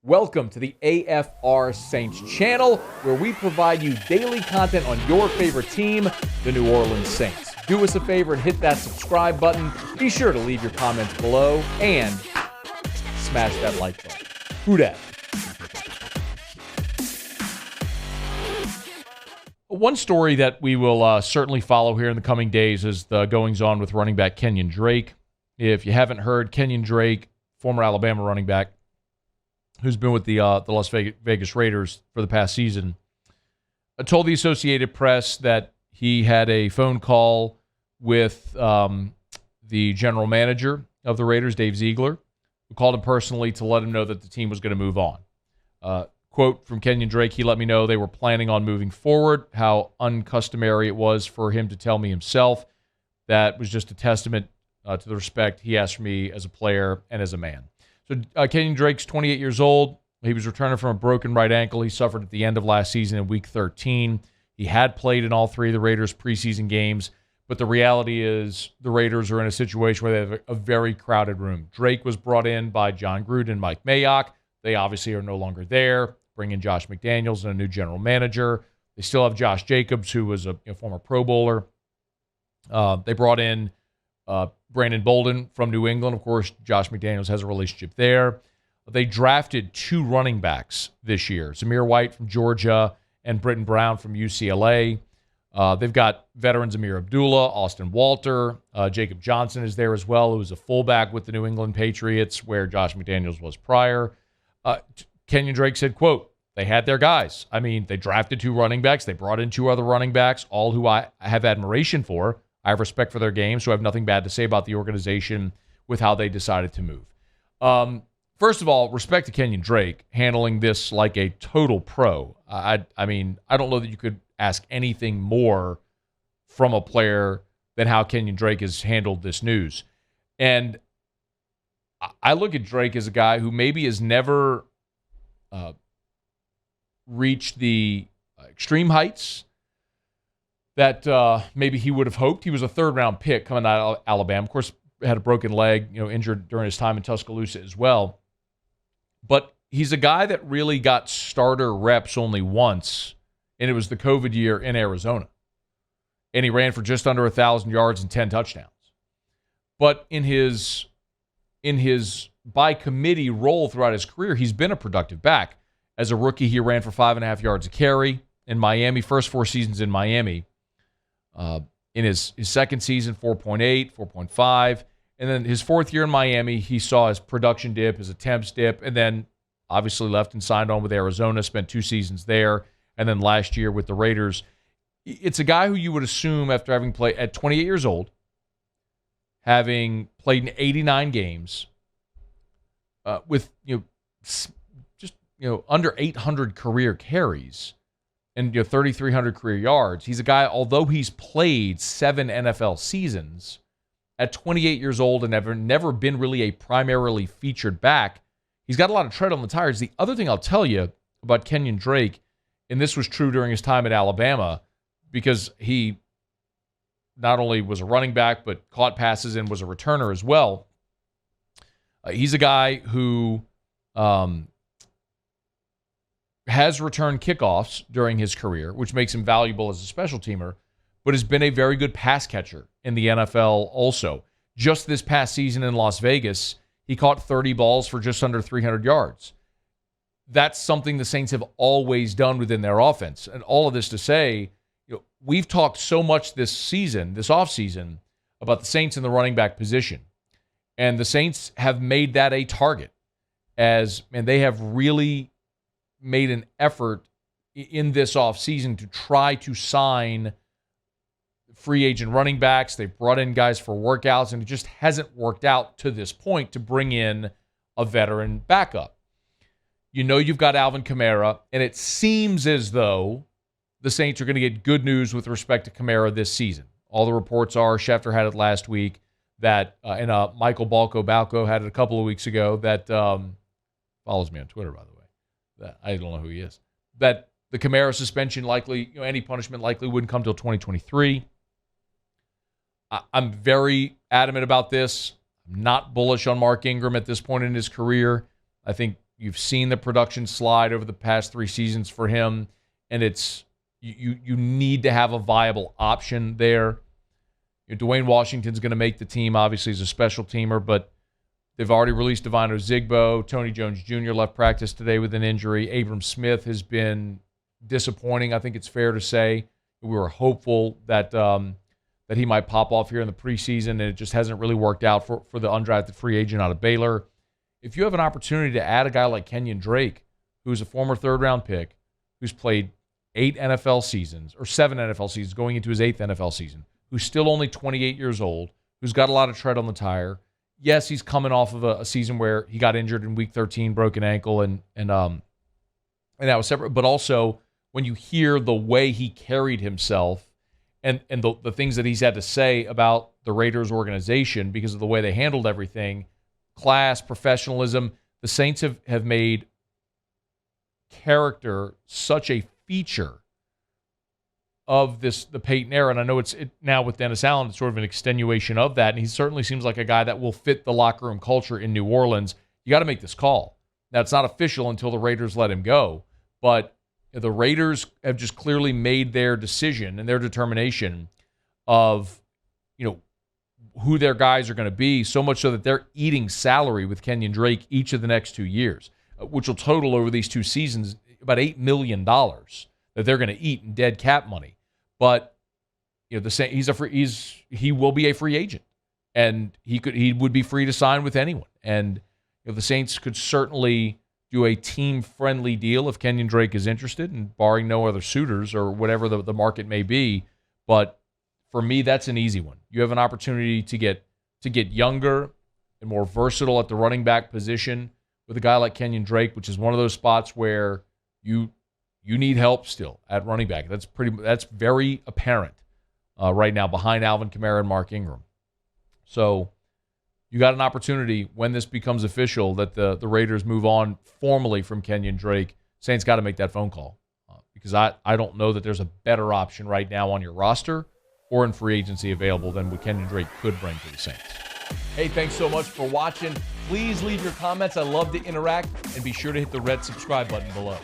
Welcome to the AFR Saints channel, where we provide you daily content on your favorite team, the New Orleans Saints. Do us a favor and hit that subscribe button. Be sure to leave your comments below and smash that like button. Who dat? One story that we will certainly follow here in the coming days is the goings-on with running back Kenyan Drake. If you haven't heard, Kenyan Drake, former Alabama running back, who's been with the Las Vegas Raiders for the past season, told the Associated Press that he had a phone call with the general manager of the Raiders, Dave Ziegler, who called him personally to let him know that the team was going to move on. Quote from Kenyan Drake, he let me know they were planning on moving forward, how uncustomary it was for him to tell me himself. That was just a testament to the respect he has for me as a player and as a man. So Kenyan Drake's 28 years old. He was returning from a broken right ankle he suffered at the end of last season in Week 13. He had played in all three of the Raiders' preseason games, but the reality is the Raiders are in a situation where they have a very crowded room. Drake was brought in by John Gruden and Mike Mayock. They obviously are no longer there. Bring in Josh McDaniels and a new general manager. They still have Josh Jacobs, who was a former Pro Bowler. They brought in Brandon Bolden from New England. Of course, Josh McDaniels has a relationship there. They drafted two running backs this year, Zamir White from Georgia and Britton Brown from UCLA. They've got veterans Amir Abdullah, Austin Walter. Jacob Johnson is there as well, who was a fullback with the New England Patriots, where Josh McDaniels was prior. Kenyan Drake said, quote, they had their guys. I mean, they drafted two running backs. They brought in two other running backs, all who I have admiration for. I have respect for their game, so I have nothing bad to say about the organization with how they decided to move. First of all, respect to Kenyan Drake handling this like a total pro. I mean, I don't know that you could ask anything more from a player than how Kenyan Drake has handled this news. And I look at Drake as a guy who maybe has never reached the extreme heights that maybe he would have hoped. He was a third-round pick coming out of Alabama. Of course, had a broken leg, injured during his time in Tuscaloosa as well. But he's a guy that really got starter reps only once, and it was the COVID year in Arizona. And he ran for just under 1,000 yards and 10 touchdowns. But in his by committee role throughout his career, he's been a productive back. As a rookie, he ran for 5.5 yards a carry in Miami, first 4 seasons in Miami. In his second season, 4.8, 4.5. And then his fourth year in Miami, he saw his production dip, his attempts dip, and then obviously left and signed on with Arizona, spent 2 seasons there, and then last year with the Raiders. It's a guy who you would assume after having played at 28 years old, having played in 89 games, with under 800 career carries and 3,300 career yards. He's a guy, although he's played 7 NFL seasons, at 28 years old and never been really a primarily featured back, he's got a lot of tread on the tires. The other thing I'll tell you about Kenyan Drake, and this was true during his time at Alabama, because he not only was a running back, but caught passes and was a returner as well. He's a guy who has returned kickoffs during his career, which makes him valuable as a special teamer, but has been a very good pass catcher in the NFL also. Just this past season in Las Vegas, he caught 30 balls for just under 300 yards. That's something the Saints have always done within their offense. And all of this to say, we've talked so much this offseason, about the Saints in the running back position. And the Saints have made that a target, and they have really made an effort in this offseason to try to sign free agent running backs. They've brought in guys for workouts, and it just hasn't worked out to this point to bring in a veteran backup. You've got Alvin Kamara, and it seems as though the Saints are going to get good news with respect to Kamara this season. All the reports are, Schefter had it last week, that, and Michael Balco had it a couple of weeks ago, that follows me on Twitter, by the way. That I don't know who he is. That the Kamara suspension likely, any punishment likely wouldn't come till 2023. I'm very adamant about this. I'm not bullish on Mark Ingram at this point in his career. I think You've seen the production slide over the past 3 seasons for him, and it's you need to have a viable option there. Dwayne Washington's going to make the team, obviously, as a special teamer, but they've already released Divino Zigbo. Tony Jones Jr. left practice today with an injury. Abram Smith has been disappointing, I think it's fair to say. We were hopeful that that he might pop off here in the preseason, and it just hasn't really worked out for the undrafted free agent out of Baylor. If you have an opportunity to add a guy like Kenyan Drake, who's a former third-round pick, who's played 8 NFL seasons, or 7 NFL seasons, going into his 8th NFL season, who's still only 28 years old, who's got a lot of tread on the tire. Yes, he's coming off of a season where he got injured in Week 13, broken ankle, and that was separate. But also, when you hear the way he carried himself and the things that he's had to say about the Raiders organization because of the way they handled everything, class, professionalism, the Saints have made character such a feature of the Peyton era. And I know it's now with Dennis Allen, it's sort of an extenuation of that. And he certainly seems like a guy that will fit the locker room culture in New Orleans. You got to make this call. Now, it's not official until the Raiders let him go, but the Raiders have just clearly made their decision and their determination of, who their guys are going to be, so much so that they're eating salary with Kenyan Drake each of the next 2 years, which will total over these 2 seasons about $8 million that they're going to eat in dead cap money. But he will be a free agent, and he would be free to sign with anyone. And the Saints could certainly do a team-friendly deal if Kenyan Drake is interested, and barring no other suitors or whatever the market may be. But for me, that's an easy one. You have an opportunity to get younger and more versatile at the running back position with a guy like Kenyan Drake, which is one of those spots where you need help still at running back. That's very apparent right now behind Alvin Kamara and Mark Ingram. So you got an opportunity when this becomes official that the Raiders move on formally from Kenyan Drake. Saints got to make that phone call because I don't know that there's a better option right now on your roster or in free agency available than what Kenyan Drake could bring to the Saints. Hey, thanks so much for watching. Please leave your comments. I love to interact, and be sure to hit the red subscribe button below.